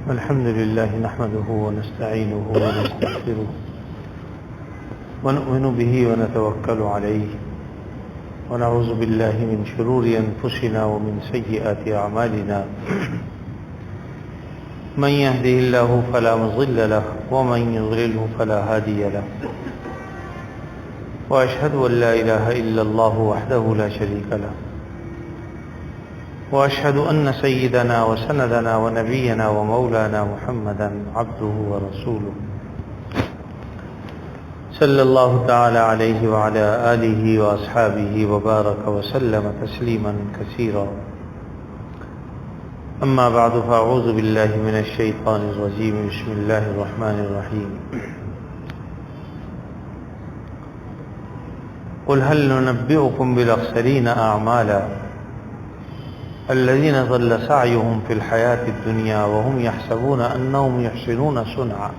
الحمد لله نحمده ونستعينه ونستغفره ونؤمن به ونتوكل عليه ونعوذ بالله من شرور أنفسنا ومن سيئات أعمالنا من يهده الله فلا مضل له ومن يضلله فلا هادي له وأشهد أن لا إله إلا الله وحده لا شريك له وأشهد أن سيدنا وسندنا ونبينا ومولانا محمدا عبده ورسوله صلى الله تعالى عليه وعلى آله وأصحابه وبارك وسلم تسليما كثيرا. أما بعد فأعوذ بالله من الشيطان الرجيم. بسم الله الرحمن الرحيم. قل هل ننبئكم بالأخسرين أعمالا الذين ضل سعيهم في الحياة الدنيا وهم يحسبون أنهم يحسنون صنعا.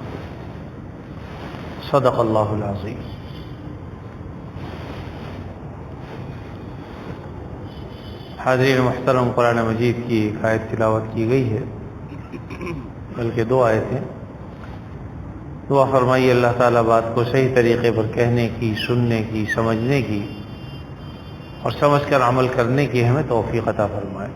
صدق اللہ العظیم. حاضرین محترم، قرآن مجید کی ایک آیت تلاوت کی گئی ہے، بلکہ دو آیتیں. دعا فرمائیے اللہ تعالیٰ بات کو صحیح طریقے پر کہنے کی، سننے کی، سمجھنے کی اور سمجھ کر عمل کرنے کی ہمیں توفیق عطا فرمائے.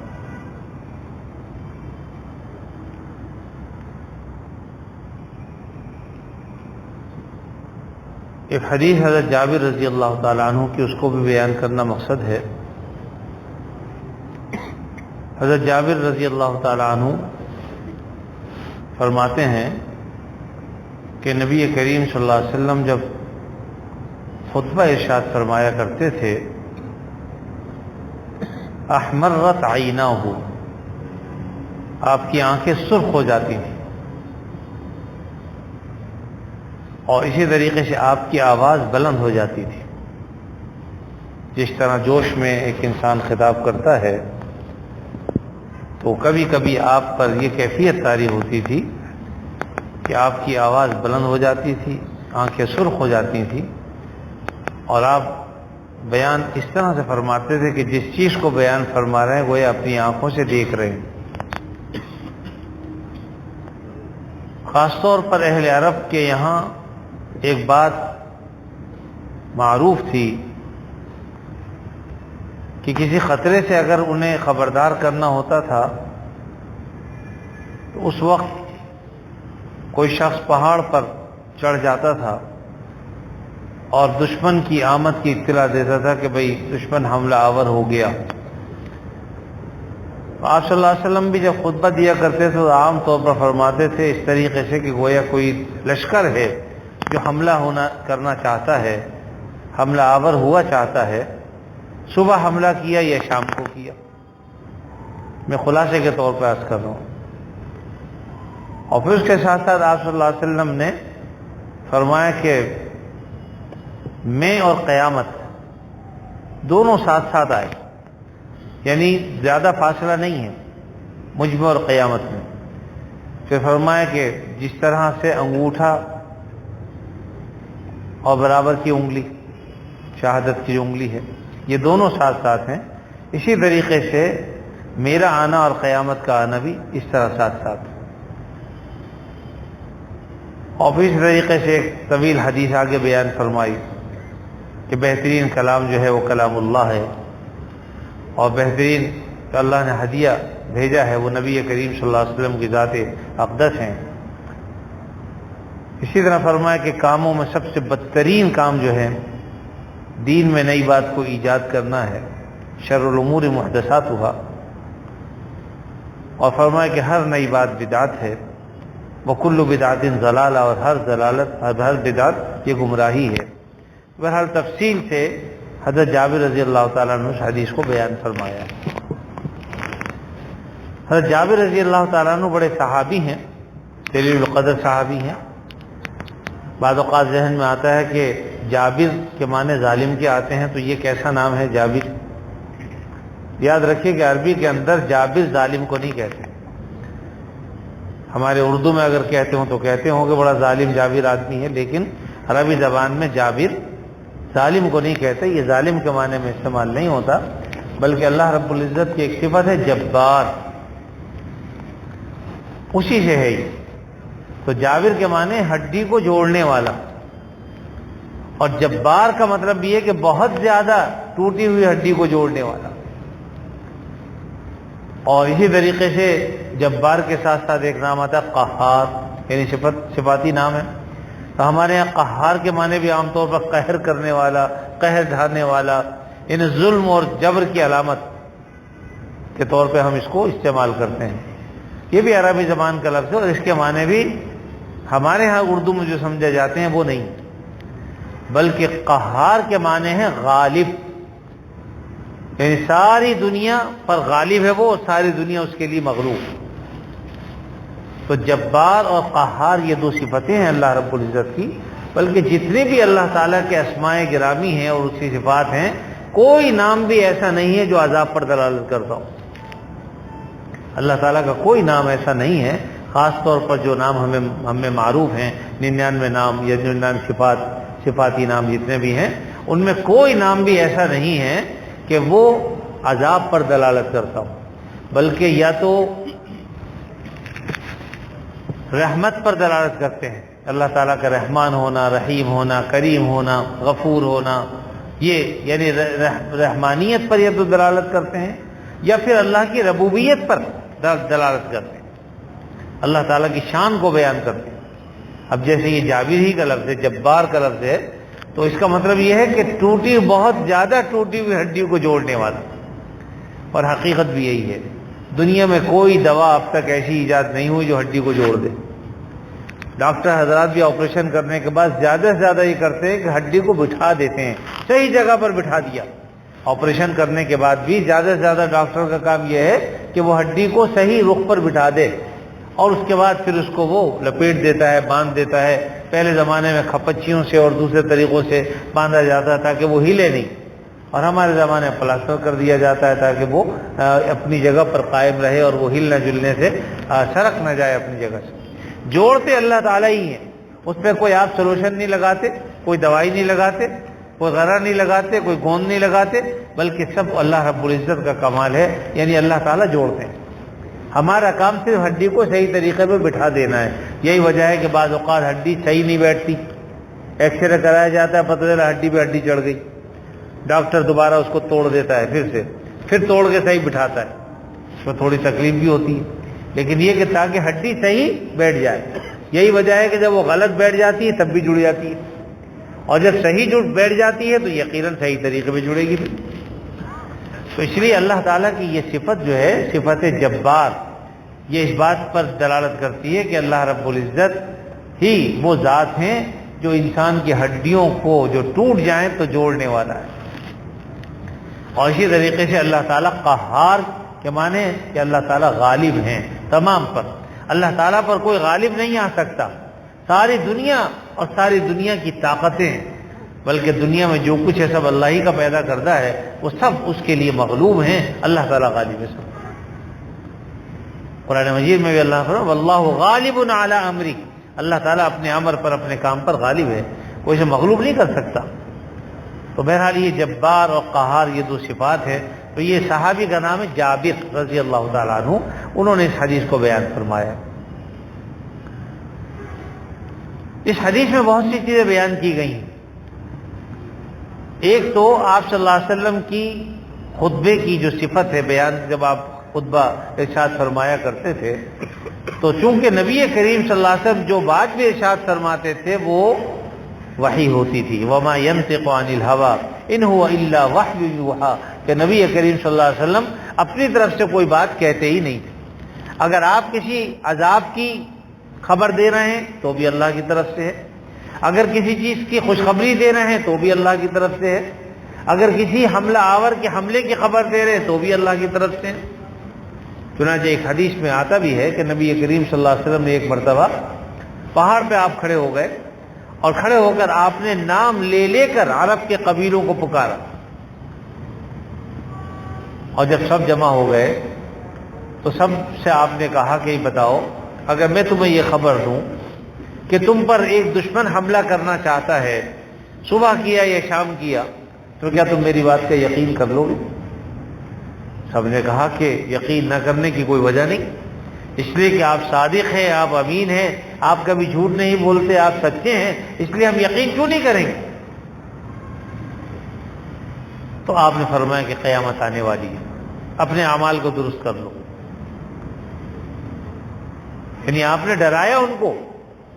ایک حدیث حضرت جابر رضی اللہ تعالیٰ عنہ کی، اس کو بھی بیان کرنا مقصد ہے. حضرت جابر رضی اللہ تعالیٰ عنہ فرماتے ہیں کہ نبی کریم صلی اللہ علیہ وسلم جب خطبہ ارشاد فرمایا کرتے تھے، احمرت عیناہ، آپ کی آنکھیں سرخ ہو جاتی تھیں، اور اسی طریقے سے آپ کی آواز بلند ہو جاتی تھی. جس طرح جوش میں ایک انسان خطاب کرتا ہے تو کبھی کبھی آپ پر یہ کیفیت طاری ہوتی تھی کہ آپ کی آواز بلند ہو جاتی تھی، آنکھیں سرخ ہو جاتی تھیں، اور آپ بیان اس طرح سے فرماتے تھے کہ جس چیز کو بیان فرما رہے ہیں وہ اپنی آنکھوں سے دیکھ رہے ہیں. خاص طور پر اہل عرب کے یہاں ایک بات معروف تھی کہ کسی خطرے سے اگر انہیں خبردار کرنا ہوتا تھا تو اس وقت کوئی شخص پہاڑ پر چڑھ جاتا تھا اور دشمن کی آمد کی اطلاع دیتا تھا کہ بھئی دشمن حملہ آور ہو گیا. آپ صلی اللہ علیہ وسلم بھی جب خطبہ دیا کرتے تھے تو عام طور پر فرماتے تھے اس طریقے سے کہ گویا کوئی لشکر ہے جو حملہ کرنا چاہتا ہے، حملہ آور ہوا چاہتا ہے، صبح حملہ کیا یا شام کو کیا. میں خلاصے کے طور پر عرض کر رہا ہوں. اور پھر اس کے ساتھ ساتھ آپ صلی اللہ علیہ وسلم نے فرمایا کہ میں اور قیامت دونوں ساتھ ساتھ آئے، یعنی زیادہ فاصلہ نہیں ہے مجھ میں اور قیامت میں. پھر فرمایا کہ جس طرح سے انگوٹھا اور برابر کی انگلی، شہادت کی انگلی ہے، یہ دونوں ساتھ ساتھ ہیں، اسی طریقے سے میرا آنا اور قیامت کا آنا بھی اس طرح ساتھ ساتھ. اور پھر اس طریقے سے ایک طویل حدیث آگے بیان فرمائی کہ بہترین کلام جو ہے وہ کلام اللہ ہے، اور بہترین جو اللہ نے ہدیہ بھیجا ہے وہ نبی کریم صلی اللہ علیہ وسلم کی ذات اقدس ہیں. اسی طرح فرمایا کہ کاموں میں سب سے بدترین کام جو ہے دین میں نئی بات کو ایجاد کرنا ہے، شر الامور محدثاتها، اور فرمایا کہ ہر نئی بات بدعت ہے، وکل بدعت ضلالہ، اور ہر بدعت یہ گمراہی ہے. بہرحال تفصیل سے حضرت جابر رضی اللہ تعالیٰ عنہ اس حدیث کو بیان فرمایا. حضرت جابر رضی اللہ تعالیٰ عنہ بڑے صحابی ہیں، جلیل القدر صحابی ہیں. بعض اوقات ذہن میں آتا ہے کہ جابر کے معنی ظالم کے آتے ہیں، تو یہ کیسا نام ہے جابر؟ یاد رکھیے کہ عربی کے اندر جابر ظالم کو نہیں کہتے. ہمارے اردو میں اگر کہتے ہوں تو کہتے ہوں کہ بڑا ظالم جابر آدمی ہے، لیکن عربی زبان میں جابر ظالم کو نہیں کہتے. یہ ظالم کے معنی میں استعمال نہیں ہوتا، بلکہ اللہ رب العزت کی ایک صفت ہے جبار. اسی سے ہے یہ. تو جابر کے معنی ہڈی کو جوڑنے والا، اور جبار کا مطلب یہ ہے کہ بہت زیادہ ٹوٹی ہوئی ہڈی کو جوڑنے والا. اور اسی طریقے سے جبار کے ساتھ ساتھ ایک نام آتا ہے قہار، یعنی صفاتی نام ہے. تو ہمارے یہاں قہار کے معنی بھی عام طور پر قہر کرنے والا، قہر ڈھانے والا، یعنی ظلم اور جبر کی علامت کے طور پہ ہم اس کو استعمال کرتے ہیں. یہ بھی عربی زبان کا لفظ ہے، اور اس کے معنی بھی ہمارے ہاں اردو میں جو سمجھے جاتے ہیں وہ نہیں، بلکہ قہار کے معنی ہے غالب، یعنی ساری دنیا پر غالب ہے وہ، اور ساری دنیا اس کے لیے مغلوب. تو جبار اور قہار یہ دو صفتیں ہیں اللہ رب العزت کی. بلکہ جتنے بھی اللہ تعالیٰ کے اسماء گرامی ہیں اور اس کی صفات ہیں، کوئی نام بھی ایسا نہیں ہے جو عذاب پر دلالت کرتا ہو. اللہ تعالیٰ کا کوئی نام ایسا نہیں ہے، خاص طور پر جو نام ہمیں معروف ہیں، 99 نام یا 99 صفاتی نام جتنے بھی ہیں، ان میں کوئی نام بھی ایسا نہیں ہے کہ وہ عذاب پر دلالت کرتا ہو، بلکہ یا تو رحمت پر دلالت کرتے ہیں. اللہ تعالیٰ کا رحمان ہونا، رحیم ہونا، کریم ہونا، غفور ہونا، یہ یعنی رحمانیت پر یہ تو دلالت کرتے ہیں، یا پھر اللہ کی ربوبیت پر دلالت کرتے ہیں، اللہ تعالیٰ کی شان کو بیان کرتے ہیں. اب جیسے یہ جابر ہی کا لفظ ہے، جبار کا لفظ ہے، تو اس کا مطلب یہ ہے کہ بہت زیادہ ٹوٹی ہوئی ہڈیوں کو جوڑنے والا. اور حقیقت بھی یہی ہے، دنیا میں کوئی دوا اب تک ایسی ایجاد نہیں ہوئی جو ہڈی کو جوڑ دے. ڈاکٹر حضرات بھی آپریشن کرنے کے بعد زیادہ سے زیادہ یہ کرتے ہیں کہ ہڈی کو بٹھا دیتے ہیں، صحیح جگہ پر بٹھا دیا. آپریشن کرنے کے بعد بھی زیادہ سے زیادہ ڈاکٹر کا کام یہ ہے کہ وہ ہڈی کو صحیح رخ پر بٹھا دے، اور اس کے بعد پھر اس کو وہ لپیٹ دیتا ہے، باندھ دیتا ہے. پہلے زمانے میں کھپچیوں سے اور دوسرے طریقوں سے باندھا جاتا تھا کہ وہ ہلے نہیں، اور ہمارے زمانے میں پلاسٹر کر دیا جاتا ہے تاکہ وہ اپنی جگہ پر قائم رہے اور وہ ہلنے جلنے سے سرک نہ جائے اپنی جگہ سے. جوڑتے اللہ تعالیٰ ہی ہیں، اس پہ کوئی آپ سلوشن نہیں لگاتے، کوئی دوائی نہیں لگاتے، کوئی غرہ نہیں لگاتے، کوئی گوند نہیں لگاتے، بلکہ سب اللہ رب العزت کا کمال ہے. یعنی اللہ تعالیٰ جوڑتے ہیں، ہمارا کام صرف ہڈی کو صحیح طریقے پہ بٹھا دینا ہے. یہی وجہ ہے کہ بعض اوقات ہڈی صحیح نہیں بیٹھتی، ایکس رے کرایا جاتا ہے، پتہ چلا ہڈی پہ ہڈی چڑھ گئی، ڈاکٹر دوبارہ اس کو توڑ دیتا ہے، پھر توڑ کے صحیح بٹھاتا ہے. اس میں تھوڑی تکلیف بھی ہوتی ہے، لیکن یہ کہ تاکہ ہڈی صحیح بیٹھ جائے. یہی وجہ ہے کہ جب وہ غلط بیٹھ جاتی ہے تب بھی جڑ جاتی ہے، اور جب صحیح بیٹھ جاتی ہے تو یقیناً صحیح طریقے پہ جڑے گی. تو اس لیے اللہ تعالیٰ کی یہ صفت جو ہے، صفت جبار، یہ اس بات پر دلالت کرتی ہے کہ اللہ رب العزت ہی وہ ذات ہیں جو انسان کی ہڈیوں کو جو ٹوٹ جائیں تو جوڑنے والا ہے. اور اسی طریقے سے اللہ تعالیٰ قہار کے معنی ہے کہ اللہ تعالیٰ غالب ہیں تمام پر. اللہ تعالیٰ پر کوئی غالب نہیں آ سکتا. ساری دنیا اور ساری دنیا کی طاقتیں، بلکہ دنیا میں جو کچھ ہے سب اللہ ہی کا پیدا کرتا ہے، وہ سب اس کے لیے مغلوب ہیں. اللہ تعالیٰ غالب ہے سب. قرآن مجید میں بھی اللہ فرماتا ہے واللہ غالب علی امری، اللہ تعالیٰ اپنے امر پر، اپنے کام پر غالب ہے، کوئی اسے مغلوب نہیں کر سکتا. تو بہرحال یہ جبار اور قہار یہ دو صفات ہے. تو یہ صحابی کا نام ہے جابر رضی اللہ تعالیٰ عنہ، انہوں نے اس حدیث کو بیان فرمایا. اس حدیث میں بہت سی چیزیں بیان کی گئی ہیں. ایک تو آپ صلی اللہ علیہ وسلم کی خطبے کی جو صفت ہے بیان، جب آپ خطبہ ارشاد فرمایا کرتے تھے تو چونکہ نبی کریم صلی اللہ علیہ وسلم جو بات بھی ارشاد فرماتے تھے وہ وحی ہوتی تھی. وما ينطق عن الهوى ان هو الا وحی یوحى، کہ نبی کریم صلی اللہ علیہ وسلم اپنی طرف سے کوئی بات کہتے ہی نہیں تھے. اگر آپ کسی عذاب کی خبر دے رہے ہیں تو بھی اللہ کی طرف سے ہے، اگر کسی چیز کی خوشخبری دے رہے ہیں تو بھی اللہ کی طرف سے ہے، اگر کسی حملہ آور کے حملے کی خبر دے رہے ہیں تو بھی اللہ کی طرف سے ہے. چنانچہ ایک حدیث میں آتا بھی ہے کہ نبی کریم صلی اللہ علیہ وسلم نے ایک مرتبہ پہاڑ پہ آپ کھڑے ہو گئے، اور کھڑے ہو کر آپ نے نام لے لے کر عرب کے قبیلوں کو پکارا، اور جب سب جمع ہو گئے تو سب سے آپ نے کہا کہ بتاؤ، اگر میں تمہیں یہ خبر دوں کہ تم پر ایک دشمن حملہ کرنا چاہتا ہے، صبح کیا یا شام کیا، تو کیا تم میری بات کا یقین کر لو گے؟ سب نے کہا کہ یقین نہ کرنے کی کوئی وجہ نہیں، اس لیے کہ آپ صادق ہیں، آپ امین ہیں، آپ کبھی جھوٹ نہیں بولتے، آپ سچے ہیں، اس لیے ہم یقین کیوں نہیں کریں گے؟ تو آپ نے فرمایا کہ قیامت آنے والی ہے، اپنے اعمال کو درست کر لو. یعنی آپ نے ڈرایا ان کو،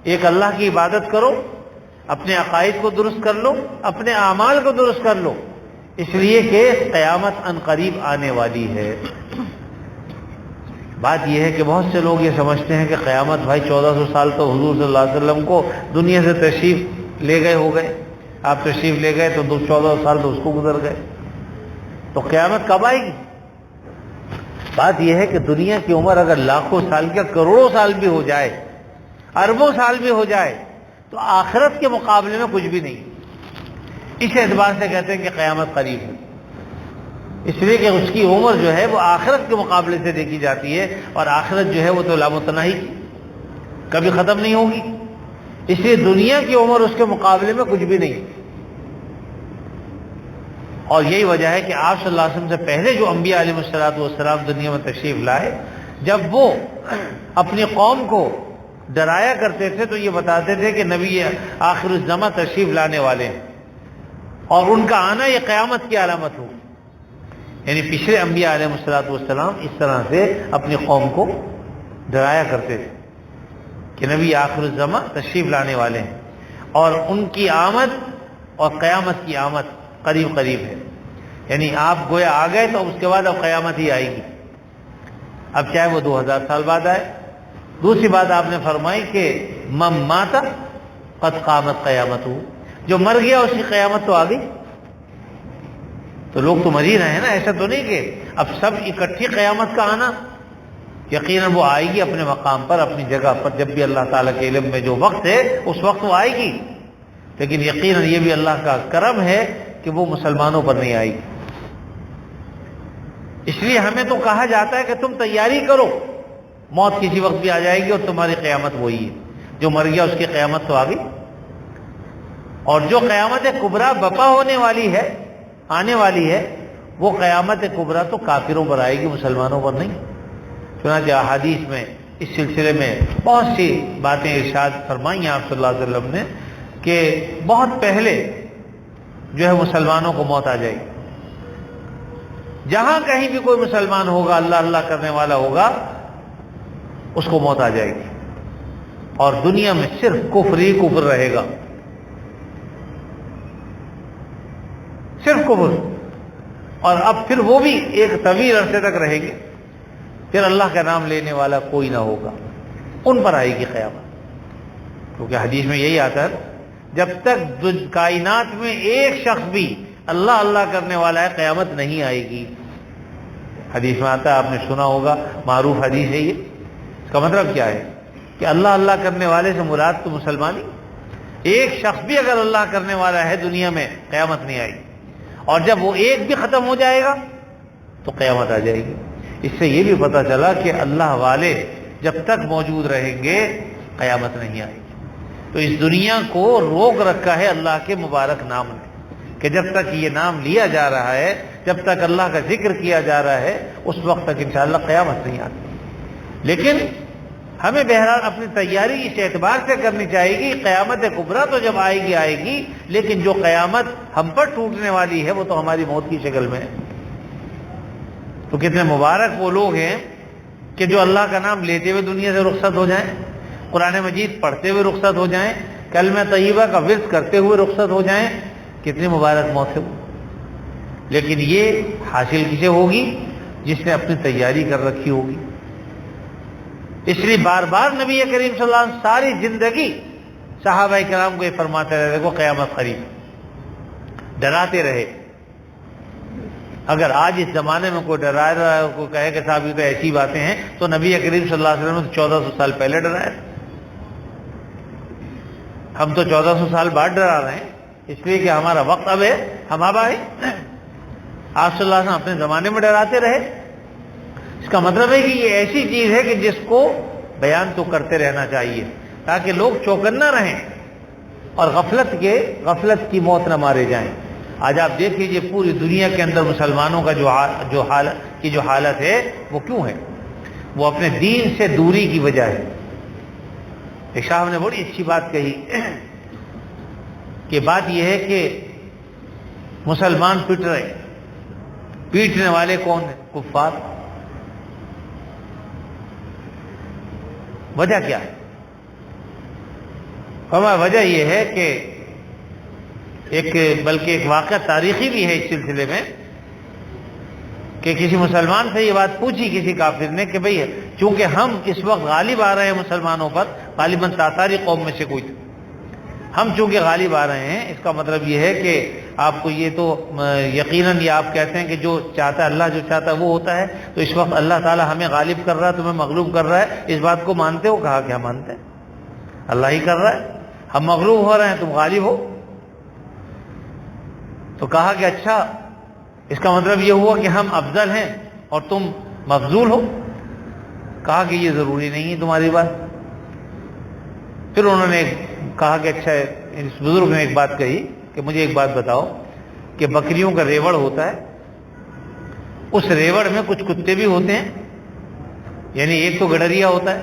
ایک اللہ کی عبادت کرو، اپنے عقائد کو درست کر لو، اپنے اعمال کو درست کر لو، اس لیے کہ قیامت ان قریب آنے والی ہے. بات یہ ہے کہ بہت سے لوگ یہ سمجھتے ہیں کہ قیامت بھائی 1400 سال تو حضور صلی اللہ علیہ وسلم کو دنیا سے تشریف لے گئے ہو گئے، آپ تشریف لے گئے تو 1400 سال تو اس کو گزر گئے، تو قیامت کب آئے گی؟ بات یہ ہے کہ دنیا کی عمر اگر لاکھوں سال کیا کروڑوں سال بھی ہو جائے، اربوں سال بھی ہو جائے، تو آخرت کے مقابلے میں کچھ بھی نہیں. اس اعتبار سے کہتے ہیں کہ قیامت قریب ہے، اس لیے کہ اس کی عمر جو ہے وہ آخرت کے مقابلے سے دیکھی جاتی ہے، اور آخرت جو ہے وہ تو لامتناہی کبھی ختم نہیں ہوگی، اس لیے دنیا کی عمر اس کے مقابلے میں کچھ بھی نہیں. اور یہی وجہ ہے کہ آپ صلی اللہ علیہ وسلم سے پہلے جو انبیاء علیہ السلام دنیا میں تشریف لائے، جب وہ اپنی قوم کو ڈرایا کرتے تھے تو یہ بتاتے تھے کہ نبی آخر الزماں تشریف لانے والے ہیں، اور ان کا آنا یہ قیامت کی علامت ہوگی. یعنی پچھلے انبیاء علیہ السلام اس طرح سے اپنی قوم کو ڈرایا کرتے تھے کہ نبی آخر الزماں تشریف لانے والے ہیں، اور ان کی آمد اور قیامت کی آمد قریب قریب ہے. یعنی آپ گویا آ گئے تو اس کے بعد اب قیامت ہی آئے گی، اب چاہے وہ 2000 سال بعد آئے. دوسری بات آپ نے فرمائی کہ من مات قد قامت قیامت، جو مر گیا اس کی قیامت تو آ گئی. تو لوگ تو مر ہی رہے ہیں نا، ایسا تو نہیں کہ اب سب اکٹھی قیامت کا آنا، یقیناً وہ آئے گی اپنے مقام پر، اپنی جگہ پر، جب بھی اللہ تعالیٰ کے علم میں جو وقت ہے اس وقت وہ آئے گی. لیکن یقیناً یہ بھی اللہ کا کرم ہے کہ وہ مسلمانوں پر نہیں آئی. اس لیے ہمیں تو کہا جاتا ہے کہ تم تیاری کرو، موت کسی وقت بھی آ جائے گی اور تمہاری قیامت وہی ہے. جو مر گیا اس کی قیامت تو آ گئی، اور جو قیامت کبریٰ بپا ہونے والی ہے، آنے والی ہے، وہ قیامت کبریٰ تو کافروں پر آئے گی، مسلمانوں پر نہیں. چنانچہ احادیث میں اس سلسلے میں بہت سی باتیں ارشاد فرمائی ہیں آپ صلی اللہ علیہ وسلم نے کہ بہت پہلے جو ہے مسلمانوں کو موت آ جائے گی. جہاں کہیں بھی کوئی مسلمان ہوگا، اللہ اللہ کرنے والا ہوگا، اس کو موت آ جائے گی، اور دنیا میں صرف کفر ہی کفر رہے گا، صرف کفر. اور اب پھر وہ بھی ایک طویل عرصے تک رہیں گے، پھر اللہ کا نام لینے والا کوئی نہ ہوگا. ان پر آئے گی قیامت، کیونکہ حدیث میں یہی آتا ہے جب تک کائنات میں ایک شخص بھی اللہ اللہ کرنے والا ہے قیامت نہیں آئے گی. حدیث میں آتا ہے، آپ نے سنا ہوگا، معروف حدیث ہے یہ. اس کا مطلب کیا ہے کہ اللہ اللہ کرنے والے سے مراد تو مسلمان ہی، ایک شخص بھی اگر اللہ کرنے والا ہے دنیا میں قیامت نہیں آئے گی، اور جب وہ ایک بھی ختم ہو جائے گا تو قیامت آ جائے گی. اس سے یہ بھی پتہ چلا کہ اللہ والے جب تک موجود رہیں گے قیامت نہیں آئے گی. تو اس دنیا کو روک رکھا ہے اللہ کے مبارک نام نے، کہ جب تک یہ نام لیا جا رہا ہے، جب تک اللہ کا ذکر کیا جا رہا ہے، اس وقت تک انشاءاللہ قیامت نہیں آتی. لیکن ہمیں بہرحال اپنی تیاری اس اعتبار سے کرنی چاہیے گی، قیامت کبریٰ تو جب آئے گی، لیکن جو قیامت ہم پر ٹوٹنے والی ہے وہ تو ہماری موت کی شکل میں ہے. تو کتنے مبارک وہ لوگ ہیں کہ جو اللہ کا نام لیتے ہوئے دنیا سے رخصت ہو جائیں، قرآن مجید پڑھتے ہوئے رخصت ہو جائیں، کلمہ طیبہ کا ورد کرتے ہوئے رخصت ہو جائیں. کتنی مبارک موت ہے وہ. لیکن یہ حاصل کسے ہوگی؟ جس نے اپنی تیاری کر رکھی ہوگی. اس لیے بار بار نبی کریم صلی اللہ علیہ وسلم ساری زندگی صحابہ کرام کو یہ فرماتے رہے، دیکھو قیامت قریب، ڈراتے رہے. اگر آج اس زمانے میں کوئی ڈرا رہا ہے، کوئی کہے کہ صاحب یہ تو ایسی باتیں ہیں، تو نبی کریم صلی اللہ علیہ وسلم نے 1400 سال پہلے ڈرایا. ہم تو 1400 سال بعد ڈرا رہے ہیں، اس لیے کہ ہمارا وقت اب ہے، ہم اب آئے. آپ صلی اللہ علیہ وسلم اپنے زمانے میں ڈراتے رہے. اس کا مطلب ہے کہ یہ ایسی چیز ہے کہ جس کو بیان تو کرتے رہنا چاہیے تاکہ لوگ چوکنا رہیں اور غفلت کی موت نہ مارے جائیں. آج آپ دیکھ لیجیے پوری دنیا کے اندر مسلمانوں کا جو حالت ہے وہ کیوں ہے. وہ اپنے دین سے دوری کی وجہ ہے۔ ایک صاحب نے بڑی اچھی بات کہی کہ بات یہ ہے کہ مسلمان پٹ رہے، پیٹنے والے کون ہیں؟ کفار۔ وجہ کیا ہے؟ فرمایا وجہ یہ ہے کہ بلکہ ایک واقعہ تاریخی بھی ہے اس سلسلے میں کہ کسی مسلمان سے یہ بات پوچھی کسی کافر نے کہ بھئی چونکہ ہم اس وقت غالب آ رہے ہیں مسلمانوں پر، غالباً تاتاری قوم میں سے کوئی تھا، ہم چونکہ غالب آ رہے ہیں، اس کا مطلب یہ ہے کہ آپ کو یہ تو یقیناً یہ آپ کہتے ہیں کہ جو چاہتا ہے اللہ جو چاہتا ہے وہ ہوتا ہے، تو اس وقت اللہ تعالی ہمیں غالب کر رہا ہے، تمہیں مغلوب کر رہا ہے، اس بات کو مانتے ہو؟ کہا کہ ہم مانتے ہیں، اللہ ہی کر رہا ہے، ہم مغلوب ہو رہے ہیں، تم غالب ہو۔ تو کہا کہ اچھا اس کا مطلب یہ ہوا کہ ہم افضل ہیں اور تم مفضول ہو؟ کہا کہ یہ ضروری نہیں ہے تمہاری بات۔ پھر انہوں نے کہا کہ اچھا اس بزرگ نے ایک بات کہی کہ مجھے ایک بات بتاؤ کہ بکریوں کا ریوڑ ہوتا ہے، اس ریوڑ میں کچھ کتے بھی ہوتے ہیں، یعنی ایک تو گڈریا ہوتا ہے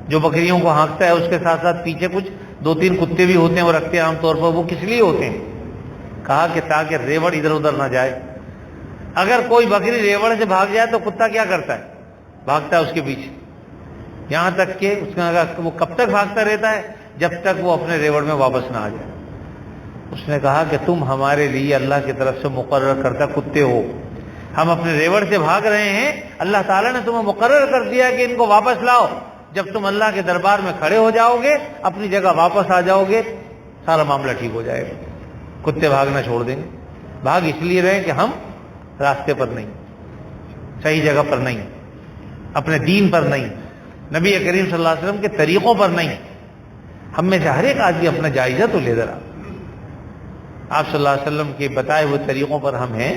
جو بکریوں کو ہانکتا ہے، اس کے ساتھ ساتھ پیچھے کچھ 2-3 کتے بھی ہوتے ہیں، وہ رکھتے ہیں عام طور پر، وہ کس لیے ہوتے ہیں؟ کہا کہ تاکہ ریوڑ ادھر ادھر نہ جائے، اگر کوئی بکری ریوڑ سے بھاگ جائے تو کتا کیا کرتا ہے؟ بھاگتا ہے اس کے پیچھے، یہاں تک کہ اس کا وہ کب تک بھاگتا رہتا ہے؟ جب تک وہ اپنے ریوڑ میں واپس نہ آ جائے۔ اس نے کہا کہ تم ہمارے لیے اللہ کی طرف سے مقرر کردہ کتے ہو، ہم اپنے ریوڑ سے بھاگ رہے ہیں، اللہ تعالیٰ نے تمہیں مقرر کر دیا کہ ان کو واپس لاؤ، جب تم اللہ کے دربار میں کھڑے ہو جاؤ گے، اپنی جگہ واپس آ جاؤ گے، سارا معاملہ ٹھیک ہو جائے گا، کتے بھاگنا چھوڑ دیں گے۔ بھاگ اس لیے رہے کہ ہم راستے پر نہیں، صحیح جگہ پر نہیں، اپنے دین پر نہیں، نبی کریم صلی اللہ علیہ وسلم کے طریقوں پر نہیں۔ ہم میں سے ہر ایک آدمی اپنا جائزہ تو لے ذرا، آپ صلی اللہ علیہ وسلم کے بتائے ہوئے طریقوں پر ہم ہیں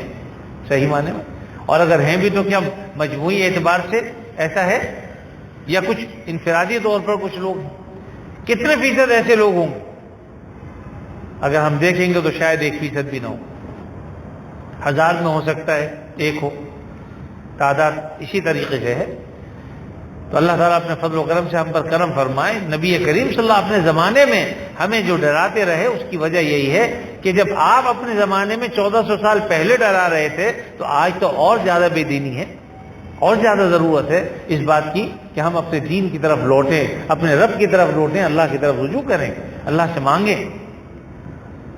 صحیح معنی میں؟ اور اگر ہیں بھی تو کیا مجموعی اعتبار سے ایسا ہے یا کچھ انفرادی طور پر کچھ لوگ ہیں؟ کتنے فیصد ایسے لوگ ہوں گے؟ اگر ہم دیکھیں گے تو شاید 1% بھی نہ ہو، 1000 میں ہو سکتا ہے 1 ہو، تعداد اسی طریقے سے ہے۔ تو اللہ تعالیٰ اپنے فضل و کرم سے ہم پر کرم فرمائے۔ نبی کریم صلی اللہ اپنے زمانے میں ہمیں جو ڈراتے رہے اس کی وجہ یہی ہے کہ جب آپ اپنے زمانے میں 1400 سال پہلے ڈرا رہے تھے تو آج تو اور زیادہ بے دینی ہے، اور زیادہ ضرورت ہے اس بات کی کہ ہم اپنے دین کی طرف لوٹیں، اپنے رب کی طرف لوٹیں، اللہ کی طرف رجوع کریں، اللہ سے مانگیں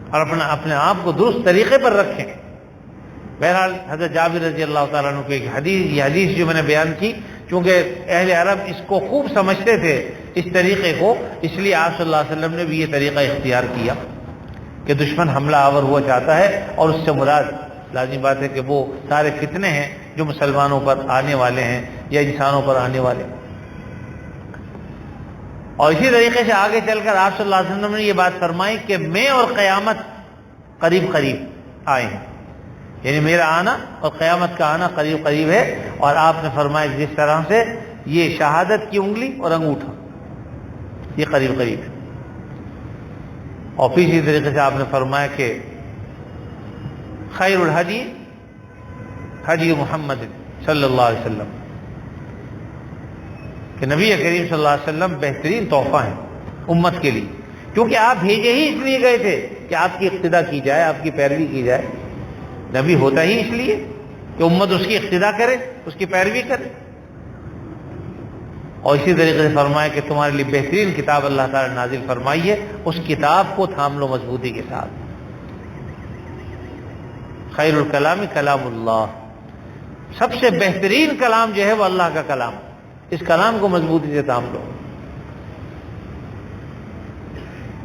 اور اپنے آپ کو درست طریقے پر رکھیں۔ بہرحال حضرت جابر رضی اللہ تعالیٰ عنہ کی ایک حدیث، یہ حدیث جو میں نے بیان کی، چونکہ اہل عرب اس کو خوب سمجھتے تھے اس طریقے کو، اس لیے آپ صلی اللہ علیہ وسلم نے بھی یہ طریقہ اختیار کیا کہ دشمن حملہ آور ہوا چاہتا ہے اور اس سے مراد لازمی بات ہے کہ وہ سارے فتنے ہیں جو مسلمانوں پر آنے والے ہیں یا انسانوں پر آنے والے ہیں۔ اور اسی طریقے سے آگے چل کر آپ صلی اللہ علیہ وسلم نے یہ بات فرمائی کہ میں اور قیامت قریب قریب آئے ہیں، یعنی میرا آنا اور قیامت کا آنا قریب قریب ہے۔ اور آپ نے فرمایا جس طرح سے یہ شہادت کی انگلی اور انگوٹھا یہ قریب قریب ہے، اور پھر اسی طریقے سے آپ نے فرمایا کہ خیر الحدی حدی محمد صلی اللہ علیہ وسلم، کہ نبی کریم صلی اللہ علیہ وسلم بہترین تحفہ ہیں امت کے لیے، کیونکہ آپ بھیجے ہی اس لیے گئے تھے کہ آپ کی اقتداء کی جائے، آپ کی پیروی کی جائے۔ نبی ہوتا ہی اس لیے کہ امت اس کی اقتداء کرے، اس کی پیروی کرے۔ اور اسی طریقے سے فرمایا کہ تمہارے لیے بہترین کتاب اللہ تعالی نازل فرمائی ہے، اس کتاب کو تھام لو مضبوطی کے ساتھ۔ خیر الکلام کلام اللہ، سب سے بہترین کلام جو ہے وہ اللہ کا کلام، اس کلام کو مضبوطی سے تھام لو۔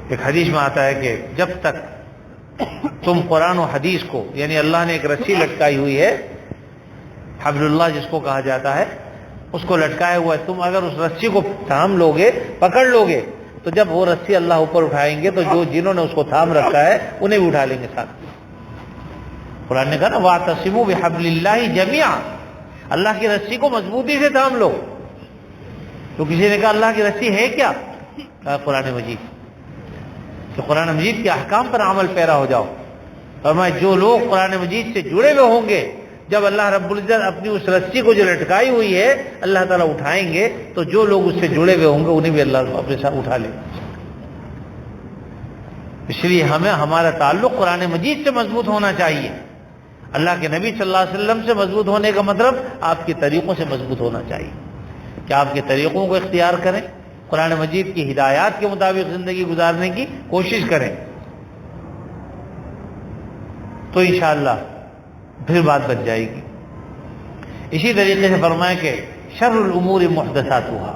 ایک حدیث میں آتا ہے کہ جب تک تم قرآن و حدیث کو، یعنی اللہ نے ایک رسی لٹکائی ہوئی ہے، حبل اللہ جس کو کہا جاتا ہے، اس کو لٹکائے ہوا ہے، تم اگر اس رسی کو تھام لو گے، پکڑ لو گے، تو جب وہ رسی اللہ اوپر اٹھائیں گے تو جنہوں نے اس کو تھام رکھا ہے انہیں بھی اٹھا لیں گے ساتھ۔ قرآن نے کہا نا وَاعْتَصِمُوا بِحَبْلِ اللَّهِ جَمِيعًا، اللہ کی رسی کو مضبوطی سے تھام لو۔ تو کسی نے کہا اللہ کی رسی ہے کیا؟ کہا قرآن مجید، کہ قرآن مجید کے احکام پر عمل پیرا ہو جاؤ۔ فرمایا جو لوگ قرآن مجید سے جڑے ہوئے ہوں گے، جب اللہ رب العزت اپنی اس رسی کو جو لٹکائی ہوئی ہے اللہ تعالیٰ اٹھائیں گے تو جو لوگ اس سے جڑے ہوئے ہوں گے انہیں بھی اللہ اپنے ساتھ اٹھا لے. اس لیے ہمیں ہمارا تعلق قرآن مجید سے مضبوط ہونا چاہیے. اللہ کے نبی صلی اللہ علیہ وسلم سے مضبوط ہونے کا مطلب آپ کے طریقوں سے مضبوط ہونا چاہیے کہ آپ کے طریقوں کو اختیار کریں, قرآن مجید کی ہدایات کے مطابق زندگی گزارنے کی کوشش کریں, تو انشاءاللہ پھر بات بن جائے گی. اسی طریقے سے فرمایا کہ شر الامور محدثاتها,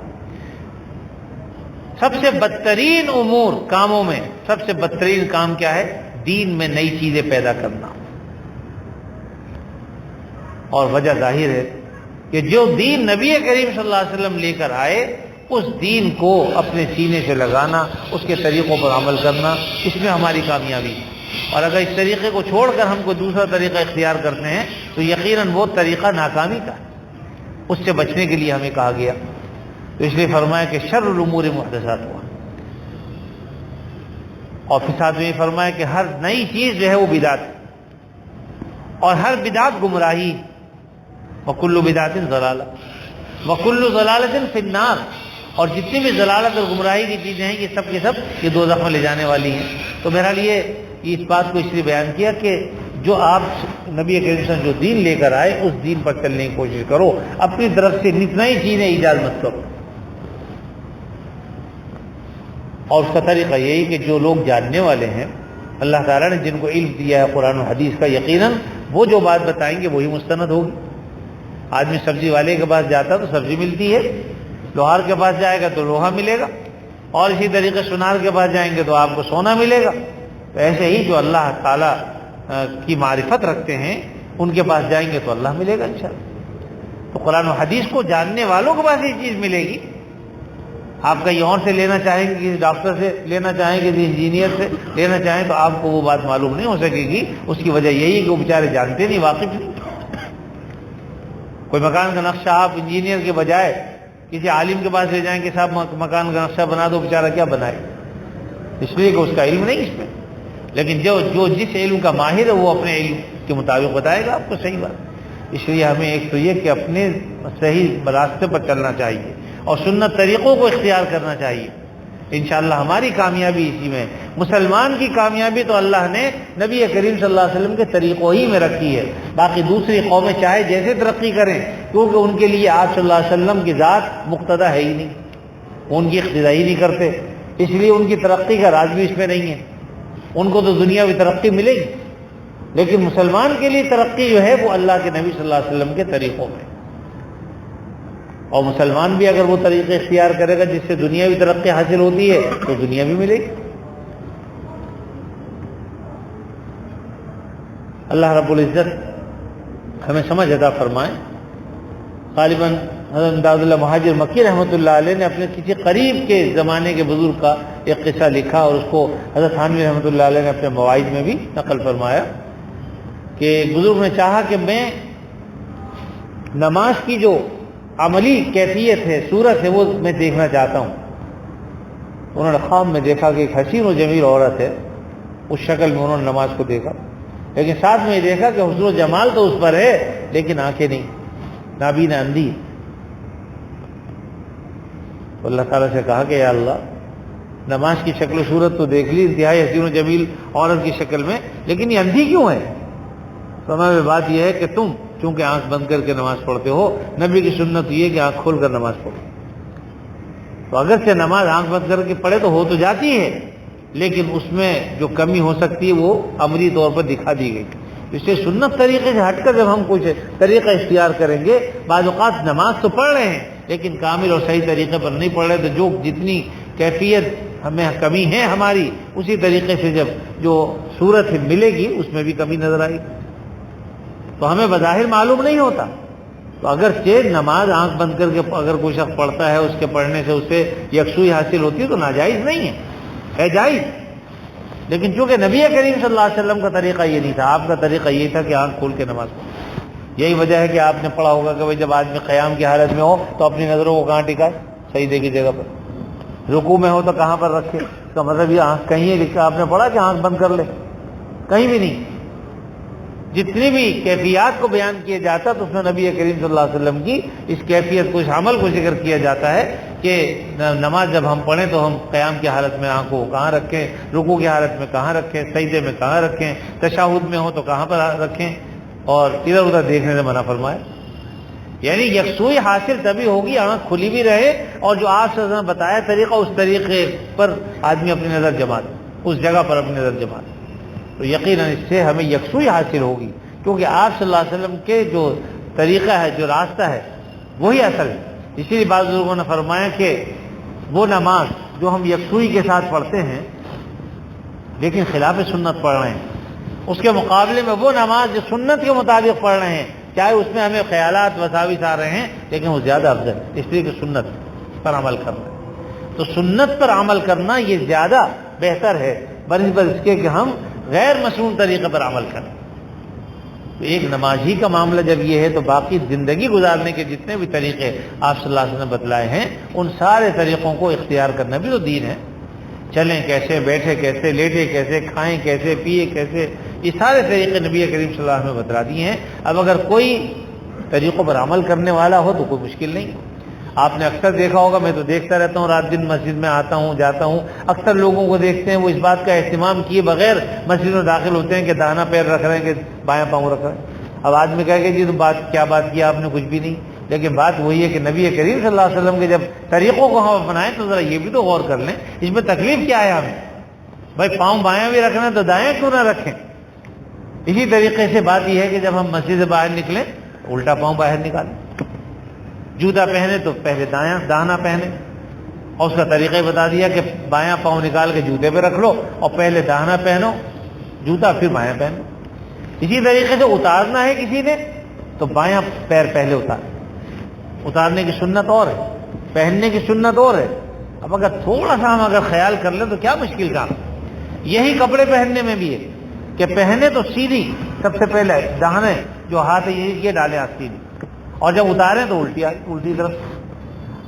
سب سے بدترین امور کاموں میں سب سے بدترین کام کیا ہے؟ دین میں نئی چیزیں پیدا کرنا. اور وجہ ظاہر ہے کہ جو دین نبی کریم صلی اللہ علیہ وسلم لے کر آئے اس دین کو اپنے سینے سے لگانا, اس کے طریقوں پر عمل کرنا, اس میں ہماری کامیابی ہے. اور اگر اس طریقے کو چھوڑ کر ہم کوئی دوسرا طریقہ اختیار کرتے ہیں تو یقیناً وہ طریقہ ناکامی کا ہے, اس سے بچنے کے لیے ہمیں کہا گیا. تو اس لیے فرمایا کہ شر الامور محدثاتها, اور پھر ساتھ میں یہ فرمایا کہ ہر نئی چیز جو ہے وہ بدعت ہے اور ہر بدعت گمراہی. وَكُلُّ بِدْعَةٍ ضَلَالَةٍ وَكُلُّ ضَلَالَةٍ فِي النَّارِ, اور جتنی بھی ضلالت اور گمراہی کی چیزیں ہیں یہ سب کے سب یہ دوزخ میں لے جانے والی ہیں. تو بہرحال یہ اس بات کو اس لیے بیان کیا کہ جو آپ نبی کریم صلی اللہ علیہ وسلم جو دین لے کر آئے اس دین پر چلنے کی کوشش کرو, اپنی طرف سے نئی چیزیں ایجاد مت کرو. اور اس کا طریقہ یہی کہ جو لوگ جاننے والے ہیں اللہ تعالیٰ نے جن کو علم دیا ہے قرآن و حدیث کا, یقیناً وہ جو بات بتائیں گے وہی مستند ہوگی. آدمی سبزی والے کے پاس جاتا تو سبزی ملتی ہے, لوہار کے پاس جائے گا تو لوہا ملے گا, اور اسی طریقے سونار کے پاس جائیں گے تو آپ کو سونا ملے گا. تو ایسے ہی جو اللہ تعالیٰ کی معرفت رکھتے ہیں ان کے پاس جائیں گے تو اللہ ملے گا انشاءاللہ. تو قرآن و حدیث کو جاننے والوں کے پاس یہ چیز ملے گی. آپ کہیں اور سے لینا چاہیں گے, کسی ڈاکٹر سے لینا چاہیں, کسی انجینئر سے لینا چاہیں تو آپ کو وہ بات معلوم نہیں ہو سکے گی. اس کی وجہ یہی ہے کہ وہ بیچارے جانتے نہیں, واقف نہیں. کوئی مکان کا نقشہ آپ انجینئر کے بجائے کسی عالم کے پاس لے جائیں کہ صاحب مکان کا نقشہ بنا دو, بیچارہ کیا بنائے, اس لیے کہ اس کا علم نہیں اس میں. لیکن جو جس علم کا ماہر ہے وہ اپنے علم کے مطابق بتائے گا آپ کو صحیح بات. اس لیے ہمیں ایک تو یہ کہ اپنے صحیح راستے پر چلنا چاہیے اور سنت طریقوں کو اختیار کرنا چاہیے. انشاءاللہ ہماری کامیابی اسی میں. مسلمان کی کامیابی تو اللہ نے نبی کریم صلی اللہ علیہ وسلم کے طریقوں ہی میں رکھی ہے. باقی دوسری قومیں چاہے جیسے ترقی کریں, کیونکہ ان کے لیے آپ صلی اللہ علیہ وسلم کی ذات مقتدی ہے ہی نہیں, ان کی اقتدائی نہیں کرتے, اس لیے ان کی ترقی کا راز بھی اس میں نہیں ہے. ان کو تو دنیاوی ترقی ملے گی, لیکن مسلمان کے لیے ترقی جو ہے وہ اللہ کے نبی صلی اللہ علیہ وسلم کے طریقوں میں. اور مسلمان بھی اگر وہ طریقے اختیار کرے گا جس سے دنیاوی ترقی حاصل ہوتی ہے تو دنیا بھی ملے گی. اللہ رب العزت ہمیں سمجھ عطا فرمائے. غالباً حضرت امداد اللہ مہاجر مکی رحمۃ اللہ علیہ نے اپنے کسی قریب کے زمانے کے بزرگ کا ایک قصہ لکھا اور اس کو حضرت تھانوی رحمۃ اللہ علیہ نے اپنے مواعظ میں بھی نقل فرمایا کہ ایک بزرگ نے چاہا کہ میں نماز کی جو عملی کیفیت ہے, صورت ہے, وہ میں دیکھنا چاہتا ہوں. انہوں نے خواب میں دیکھا کہ ایک حسین و جمیل عورت ہے, اس شکل میں انہوں نے نماز کو دیکھا, لیکن ساتھ میں یہ دیکھا کہ حسن و جمال تو اس پر ہے لیکن آنکھیں نہیں, نابینا, اندھی. تو اللہ تعالیٰ سے کہا کہ یا اللہ, نماز کی شکل و صورت تو دیکھ لی انتہائی حسین و جمیل عورت کی شکل میں, لیکن یہ اندھی کیوں ہے؟ تو ہمیں بات یہ ہے کہ تم چونکہ آنکھ بند کر کے نماز پڑھتے ہو, نبی کی سنت یہ کہ آنکھ کھول کر نماز پڑھو. تو اگر سے نماز آنکھ بند کر کے پڑھے تو ہو تو جاتی ہے, لیکن اس میں جو کمی ہو سکتی ہے وہ عملی طور پر دکھا دی گئی. اس سے سنت طریقے سے ہٹ کر جب ہم کچھ طریقہ اختیار کریں گے, بعض اوقات نماز تو پڑھ رہے ہیں لیکن کامل اور صحیح طریقے پر نہیں پڑھ رہے, تو جو جتنی کیفیت ہمیں کمی ہے ہماری, اسی طریقے سے جب جو صورت ملے گی اس میں بھی کمی نظر آئے گی. تو ہمیں بظاہر معلوم نہیں ہوتا. تو اگر نماز آنکھ بند کر کے اگر کوئی شخص پڑھتا ہے, اس کے پڑھنے سے اسے یکسوئی حاصل ہوتی ہے تو ناجائز نہیں ہے جائز. لیکن چونکہ نبی کریم صلی اللہ علیہ وسلم کا طریقہ یہ نہیں تھا, آپ کا طریقہ یہ تھا کہ آنکھ کھول کے نماز پڑھو. یہی وجہ ہے کہ آپ نے پڑھا ہوگا کہ بھائی جب آدمی قیام کی حالت میں ہو تو اپنی نظروں کو کہاں ٹکائے؟ سجدے کی جگہ پر. رکوع میں ہو تو کہاں پر رکھے؟ اس کا مطلب یہ آنکھ کہیں ہے لکھا, آپ نے پڑھا کہ آنکھ بند کر لے؟ کہیں بھی نہیں. جتنی بھی کیفیات کو بیان کیا جاتا تو اس میں نبی کریم صلی اللہ علیہ وسلم کی اس کیفیت کو، اس عمل کو ذکر کیا جاتا ہے کہ نماز جب ہم پڑھیں تو ہم قیام کی حالت میں آنکھوں کو کہاں رکھیں، رکوع کی حالت میں کہاں رکھیں، سجدے میں کہاں رکھیں، تشہد میں ہو تو کہاں پر رکھیں، اور ادھر ادھر دیکھنے سے منع فرمائے. یعنی یکسوئی حاصل تبھی ہوگی آنکھ کھلی بھی رہے، اور جو آپ سے بتایا طریقہ اس طریقے پر آدمی اپنی نظر جما دے، اس جگہ پر اپنی نظر جما دے، تو یقیناً اس سے ہمیں یکسوئی حاصل ہوگی. کیونکہ آپ صلی اللہ علیہ وسلم کے جو طریقہ ہے، جو راستہ ہے، وہی اصل ہے. اسی لیے بعض لوگوں نے فرمایا کہ وہ نماز جو ہم یکسوئی کے ساتھ پڑھتے ہیں لیکن خلاف سنت پڑھ رہے ہیں، اس کے مقابلے میں وہ نماز جو سنت کے مطابق پڑھ رہے ہیں، چاہے اس میں ہمیں خیالات وساوس آ رہے ہیں لیکن وہ زیادہ افضل ہے، اس لیے کہ سنت پر عمل کرنا. تو سنت پر عمل کرنا یہ زیادہ بہتر ہے بنسبت اس کے کہ ہم غیر مشروع طریقے پر عمل کریں. تو ایک نماز ہی کا معاملہ جب یہ ہے تو باقی زندگی گزارنے کے جتنے بھی طریقے آپ صلی اللہ علیہ وسلم نے بتلائے ہیں ان سارے طریقوں کو اختیار کرنا بھی تو دین ہے. چلیں کیسے، بیٹھے کیسے، لیٹے کیسے، کھائیں کیسے، پیے کیسے، یہ سارے طریقے نبی کریم صلی اللہ علیہ وسلم نے بتلا دیے ہیں. اب اگر کوئی طریقوں پر عمل کرنے والا ہو تو کوئی مشکل نہیں. آپ نے اکثر دیکھا ہوگا، میں تو دیکھتا رہتا ہوں، رات دن مسجد میں آتا ہوں جاتا ہوں، اکثر لوگوں کو دیکھتے ہیں وہ اس بات کا اہتمام کیے بغیر مسجد میں داخل ہوتے ہیں کہ داہنا پیر رکھ رہے ہیں کہ بایاں پاؤں رکھ رہے ہیں. اب آدمی کہے کہ جی تو کیا بات کی آپ نے، کچھ بھی نہیں. لیکن بات وہی ہے کہ نبی کریم صلی اللہ علیہ وسلم کے جب طریقوں کو ہم اپنائیں تو ذرا یہ بھی تو غور کر لیں اس میں تکلیف کیا ہے ہمیں. بھائی پاؤں بایاں بھی رکھنا ہے تو دائیں کیوں نہ رکھیں. اسی طریقے سے بات یہ ہے کہ جب ہم مسجد سے باہر نکلیں الٹا پاؤں باہر نکالیں، جوتا پہنے تو پہلے داہنا پہنے، اور اس کا طریقہ بتا دیا کہ بایاں پاؤں نکال کے جوتے پہ رکھ لو اور پہلے داہنا پہنو جوتا پھر بایاں پہنو. اسی طریقے سے اتارنا ہے کسی نے تو بایاں پیر پہلے اتارنے کی سنت اور ہے، پہننے کی سنت اور ہے. اب اگر تھوڑا سا ہم اگر خیال کر لیں تو کیا مشکل کام. یہی کپڑے پہننے میں بھی ہے کہ پہنے تو سیدھی سب سے پہلے داہنے جو ہاتھ ہے یہ ڈالے ہاتھ سیدھی، اور جب اتاریں تو الٹی طرف.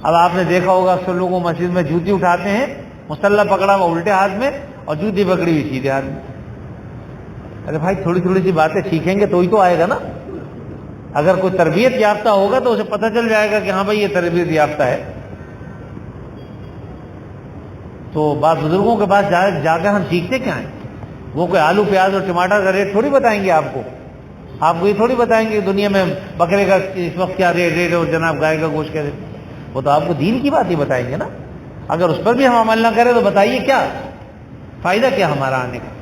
اب آپ نے دیکھا ہوگا اکثر لوگوں مسجد میں جوتی اٹھاتے ہیں، مصلی پکڑا ہوا الٹے ہاتھ میں اور جوتی پکڑی ہوئی سیدھے ہاتھ میں. ارے بھائی تھوڑی تھوڑی سی باتیں سیکھیں گے تو ہی تو آئے گا نا. اگر کوئی تربیت یافتہ ہوگا تو اسے پتہ چل جائے گا کہ ہاں بھائی یہ تربیت یافتہ ہے. تو بعض بزرگوں کے پاس جا کر ہم سیکھتے کیا ہیں؟ وہ کوئی آلو پیاز اور ٹماٹر کا ریٹ تھوڑی بتائیں گے آپ کو یہ تھوڑی بتائیں گے دنیا میں بکرے کا اس وقت کیا ریٹ ہے اور جناب گائے کا گوشت کیا ریٹ. وہ تو آپ کو دین کی بات ہی بتائیں گے نا. اگر اس پر بھی ہم عمل نہ کریں تو بتائیے کیا فائدہ کیا ہمارا آنے کا.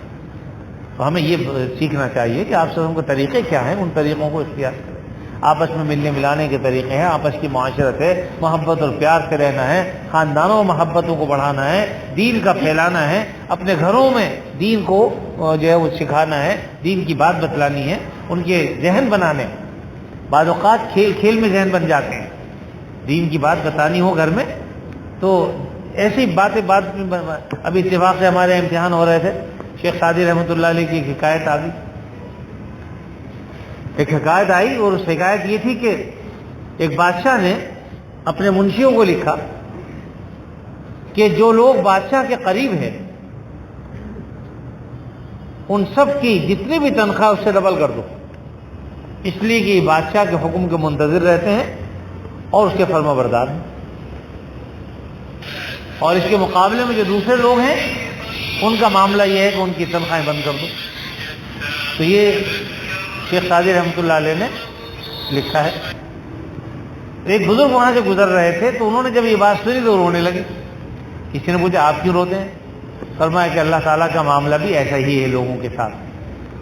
تو ہمیں یہ سیکھنا چاہیے کہ آپ سب کے طریقے کیا ہیں، ان طریقوں کو اختیار کریں. آپس میں ملنے ملانے کے طریقے ہیں، آپس کی معاشرت ہے، محبت اور پیار سے رہنا ہے، خاندانوں میں محبتوں کو بڑھانا ہے، دین کا پھیلانا ہے، اپنے گھروں میں دین کو جو ہے وہ سکھانا ہے، دین کی بات بتلانی ہے، ان کے ذہن بنانے. بعض اوقات کھیل میں ذہن بن جاتے ہیں. دین کی بات بتانی ہو گھر میں تو ایسی باتیں ابھی اتفاق سے ہمارے امتحان ہو رہے تھے، شیخ سعدی رحمۃ اللہ علیہ کی ایک حکایت آ گئی. ایک حکایت آئی اور اس حکایت یہ تھی کہ ایک بادشاہ نے اپنے منشیوں کو لکھا کہ جو لوگ بادشاہ کے قریب ہیں ان سب کی جتنی بھی تنخواہ اس سے ڈبل کر دو، اس لیے کہ بادشاہ کے حکم کے منتظر رہتے ہیں اور اس کے فرما بردار ہیں. اور اس کے مقابلے میں جو دوسرے لوگ ہیں ان کا معاملہ یہ ہے کہ ان کی تنخواہیں بند کر دو. تو یہ شیخ سعدی رحمۃ اللہ علیہ نے لکھا ہے. ایک بزرگ وہاں سے گزر رہے تھے تو انہوں نے جب یہ بات سنی تو رونے لگے. کسی نے پوچھا آپ کیوں روتے ہیں؟ فرمایا کہ اللہ تعالیٰ کا معاملہ بھی ایسا ہی ہے لوگوں کے ساتھ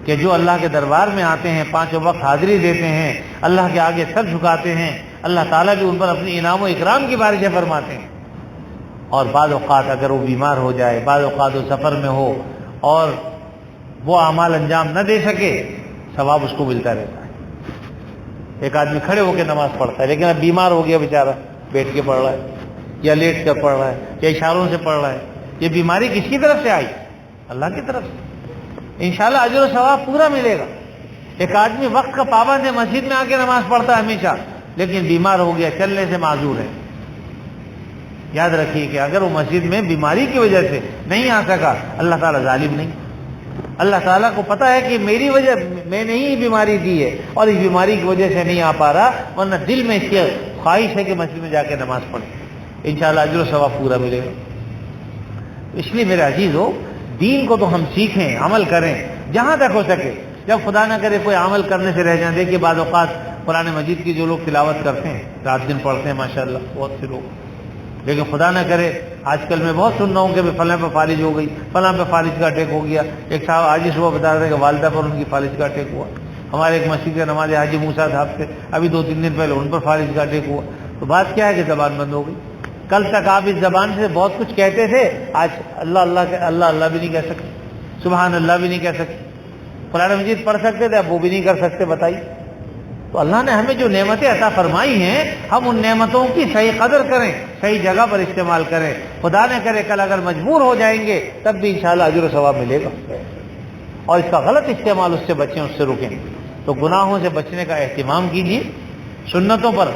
کہ جو اللہ کے دربار میں آتے ہیں، 5 وقت حاضری دیتے ہیں، اللہ کے آگے سر جھکاتے ہیں، اللہ تعالیٰ بھی ان پر اپنی انعام و اکرام کی بارشیں فرماتے ہیں. اور بعض اوقات اگر وہ بیمار ہو جائے، بعض اوقات وہ سفر میں ہو اور وہ اعمال انجام نہ دے سکے، ثواب اس کو ملتا رہتا ہے. ایک آدمی کھڑے ہو کے نماز پڑھتا ہے لیکن اب بیمار ہو گیا بیچارہ، بیٹھ کے پڑھ رہا ہے یا لیٹ کر پڑھ رہا ہے یا اشاروں سے پڑھ رہا ہے. یہ بیماری کس کی طرف سے آئی؟ اللہ کی طرف سے. انشاءاللہ اجر و ثواب پورا ملے گا. ایک آدمی وقت کا پابند ہے، مسجد میں آ کے نماز پڑھتا ہے ہمیشہ، لیکن بیمار ہو گیا، چلنے سے معذور ہے. یاد رکھیے کہ اگر وہ مسجد میں بیماری کی وجہ سے نہیں آ سکا، اللہ تعالیٰ ظالم نہیں. اللہ تعالیٰ کو پتا ہے کہ میری وجہ میں نے ہی بیماری دی ہے اور اس بیماری کی وجہ سے نہیں آ پا رہا، ورنہ دل میں اس کی خواہش ہے کہ مسجد میں جا کے نماز پڑھیں، انشاءاللہ اجر و ثواب پورا ملے گا۔ اس لیے میرے عزیزو، دین کو تو ہم سیکھیں، عمل کریں جہاں تک ہو سکے۔ جب خدا نہ کرے کوئی عمل کرنے سے رہ جائیں، دیکھیے بعض اوقات قرآن مجید کی جو لوگ تلاوت کرتے ہیں، رات دن پڑھتے ہیں ماشاءاللہ بہت سے لوگ، لیکن خدا نہ کرے آج کل میں بہت سن رہا ہوں کہ فلاں پہ فالج ہو گئی، فلاں پہ فالج کا اٹیک ہو گیا۔ ایک صاحب آج ہی صبح بتا رہے تھے کہ والدہ پر ان کی فالج کا اٹیک ہوا۔ ہمارے ایک مسجد کے نماز حاجی موسیٰ صاحب سے ابھی 2-3 دن پہلے ان پر فالج کا اٹیک ہوا۔ تو بات کیا ہے کہ زبان بند ہو گئی۔ کل تک آپ اس زبان سے بہت کچھ کہتے تھے، آج اللہ اللہ بھی نہیں کہہ سکتے، سبحان اللہ بھی نہیں کہہ سکتے، قرآن مجید پڑھ سکتے تھے اب وہ بھی نہیں کر سکتے، بتائیے۔ تو اللہ نے ہمیں جو نعمتیں عطا فرمائی ہیں، ہم ان نعمتوں کی صحیح قدر کریں، صحیح جگہ پر استعمال کریں۔ خدا نہ کرے کل اگر مجبور ہو جائیں گے تب بھی انشاءاللہ اجر و ثواب ملے گا، اور اس کا غلط استعمال اس سے بچیں، اس سے رکیں۔ تو گناہوں سے بچنے کا اہتمام کیجیے، سنتوں پر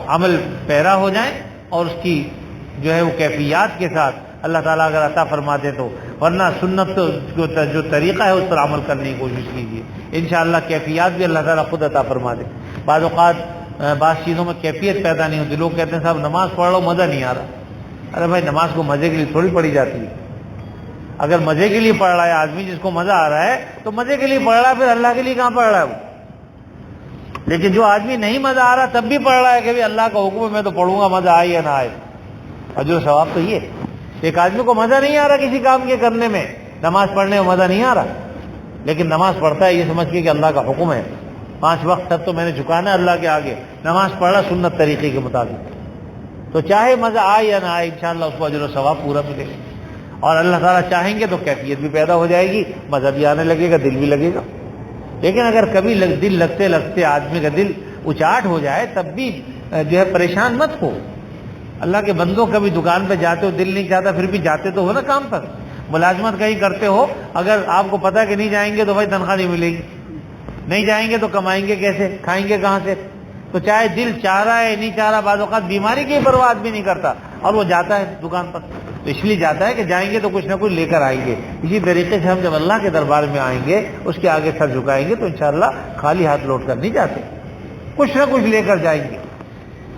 عمل پیرا ہو جائیں، اور اس کی جو ہے وہ کیفیات کے ساتھ اللہ تعالیٰ اگر عطا فرما دے تو، ورنہ سنت جو طریقہ ہے اس پر عمل کرنے کی کوشش کیجیے، انشاءاللہ کیفیات بھی اللہ تعالیٰ خود عطا فرما دے۔ بعض اوقات بعض چیزوں میں کیفیت پیدا نہیں ہوتی، لوگ کہتے ہیں صاحب نماز پڑھ لو مزہ نہیں آ رہا۔ ارے بھائی نماز کو مزے کے لیے تھوڑی پڑھی جاتی ہے۔ اگر مزے کے لیے پڑھ رہا ہے آدمی، جس کو مزہ آ رہا ہے تو مزے کے لیے پڑھ رہا ہے، پھر اللہ کے لیے کہاں پڑھ رہا ہے وہ؟ لیکن جو آدمی نہیں مزہ آ رہا تب بھی پڑھ رہا ہے کہ اللہ کا حکم ہے میں تو پڑھوں گا، مزہ آئے یا نہ آئے، اجر و ثواب تو یہ۔ ایک آدمی کو مزہ نہیں آ رہا کسی کام کے کرنے میں، نماز پڑھنے میں مزہ نہیں آ رہا، لیکن نماز پڑھتا ہے یہ سمجھ کے کہ اللہ کا حکم ہے، 5 وقت تک تو میں نے جھکانا ہے اللہ کے آگے، نماز پڑھ رہا سنت طریقے کے مطابق، تو چاہے مزہ آئے یا نہ آئے انشاءاللہ اس کو اجر و ثواب پورا ملے گا۔ اور اللہ تعالیٰ چاہیں گے تو کیفیت بھی پیدا ہو جائے گی، مزہ بھی آنے لگے گا، دل بھی لگے گا۔ لیکن اگر کبھی دل لگتے لگتے آدمی کا دل اچاٹ ہو جائے تب بھی جو ہے پریشان مت ہو۔ اللہ کے بندوں کبھی دکان پہ جاتے ہو دل نہیں چاہتا پھر بھی جاتے تو ہو نا کام پر، ملازمت کہیں کرتے ہو، اگر آپ کو پتا کہ نہیں جائیں گے تو بھائی تنخواہ نہیں ملے گی، نہیں جائیں گے تو کمائیں گے کیسے، کھائیں گے کہاں سے؟ تو چاہے دل چاہ رہا ہے نہیں چاہ رہا، بعض اوقات بیماری کی پرواہ بھی نہیں کرتا اور وہ جاتا ہے دکان پر، تو اس لیے جاتا ہے کہ جائیں گے تو کچھ نہ کچھ لے کر آئیں گے۔ اسی طریقے سے ہم جب اللہ کے دربار میں آئیں گے، اس کے آگے سر جھکائیں گے تو انشاءاللہ خالی ہاتھ لوٹ کر نہیں جاتے، کچھ نہ کچھ لے کر جائیں گے۔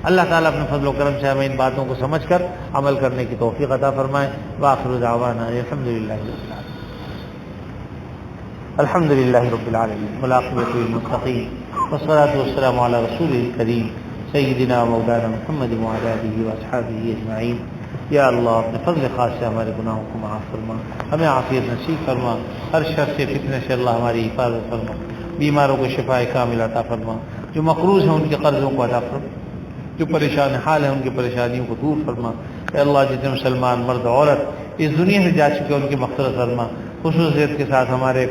اللہ تعالیٰ اپنے فضل و کرم سے ہمیں ان باتوں کو سمجھ کر عمل کرنے کی توفیق عطا فرمائے۔ وآخر دعوانا الحمدللہ رب العالمین والعاقبۃ للمتقین والصلاۃ والسلام علی رسولہ الکریم سیدنا مولانا محمد وعلی آلہ واصحابہ اجمعین۔ یا اللہ اپنے فضل خاص سے ہمارے گناہوں کو معاف فرما، ہمیں عافیت نصیب فرما، ہر شر سے فتنے سے اللہ ہماری حفاظت فرما، بیماروں کو شفاء کامل عطا فرما، جو مقروض ہیں ان کے قرضوں کو ادا فرما، جو پریشان حال ہیں ان کی پریشانیوں کو دور فرما۔ اے اللہ جتنے مسلمان مرد عورت اس دنیا سے جا چکے ان کی مغفرت فرما، خصوصیت کے ساتھ ہمارے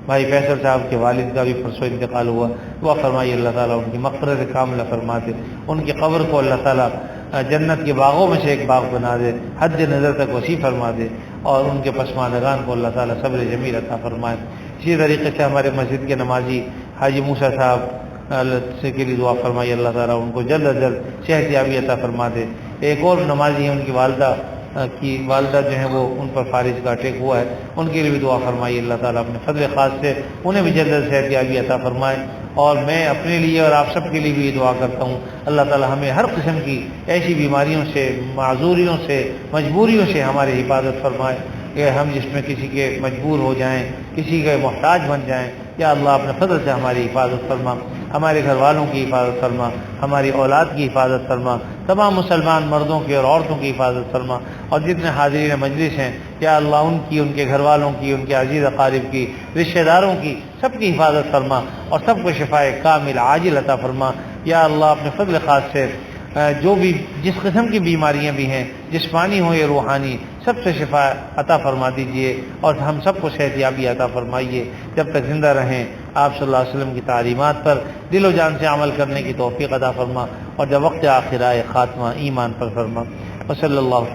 بھائی فیصل صاحب کے والد کا بھی پرسوں انتقال ہوا، دعا فرمائیے اللہ تعالیٰ ان کی مغفرت کاملہ فرما دے، ان کی قبر کو اللہ تعالیٰ جنت کے باغوں میں سے ایک باغ بنا دے، حد نظر تک وسیع فرما دے، اور ان کے پسماندگان کو اللہ تعالیٰ صبر جمیل عطا فرمائے۔ اسی طریقے سے ہمارے مسجد کے نمازی حاجی موسیٰ صاحب سے کے لیے دعا فرمائیے، اللہ تعالیٰ ان کو جلد از جلد صحت یابی عطا فرما دے۔ ایک اور نمازی ہیں ان کی والدہ جو ہیں وہ ان پر فالج کا اٹیک ہوا ہے، ان کے لیے بھی دعا فرمائیے، اللہ تعالیٰ اپنے فضل خاص سے انہیں بھی جلد صحت یابی عطا فرمائے۔ اور میں اپنے لیے اور آپ سب کے لیے بھی یہ دعا کرتا ہوں، اللہ تعالیٰ ہمیں ہر قسم کی ایسی بیماریوں سے، معذوریوں سے، مجبوریوں سے ہماری حفاظت فرمائے کہ ہم جس میں کسی کے مجبور ہو جائیں، کسی کے محتاج بن جائیں، یا اللہ اپنے فضل سے ہماری حفاظت فرما، ہمارے گھر والوں کی حفاظت فرما، ہماری اولاد کی حفاظت فرما، تمام مسلمان مردوں کی اور عورتوں کی حفاظت فرما، اور جتنے حاضرین مجلس ہیں یا اللہ ان کی، ان کے گھر والوں کی، ان کے عزیز اقارب کی، رشتہ داروں کی، سب کی حفاظت فرما اور سب کو شفاء کامل عاجل عطا فرما۔ یا اللہ اپنے فضل خاص سے جو بھی جس قسم کی بیماریاں بھی ہیں، جسمانی ہو یا روحانی، سب سے شفا عطا فرما دیجئے اور ہم سب کو صحت یابی عطا فرمائیے۔ جب تک زندہ رہیں آپ صلی اللہ علیہ وسلم کی تعلیمات پر دل و جان سے عمل کرنے کی توفیق عطا فرما، اور جب وقت آخر آئے خاتمہ ایمان پر فرما۔ وصلی اللہ تعالی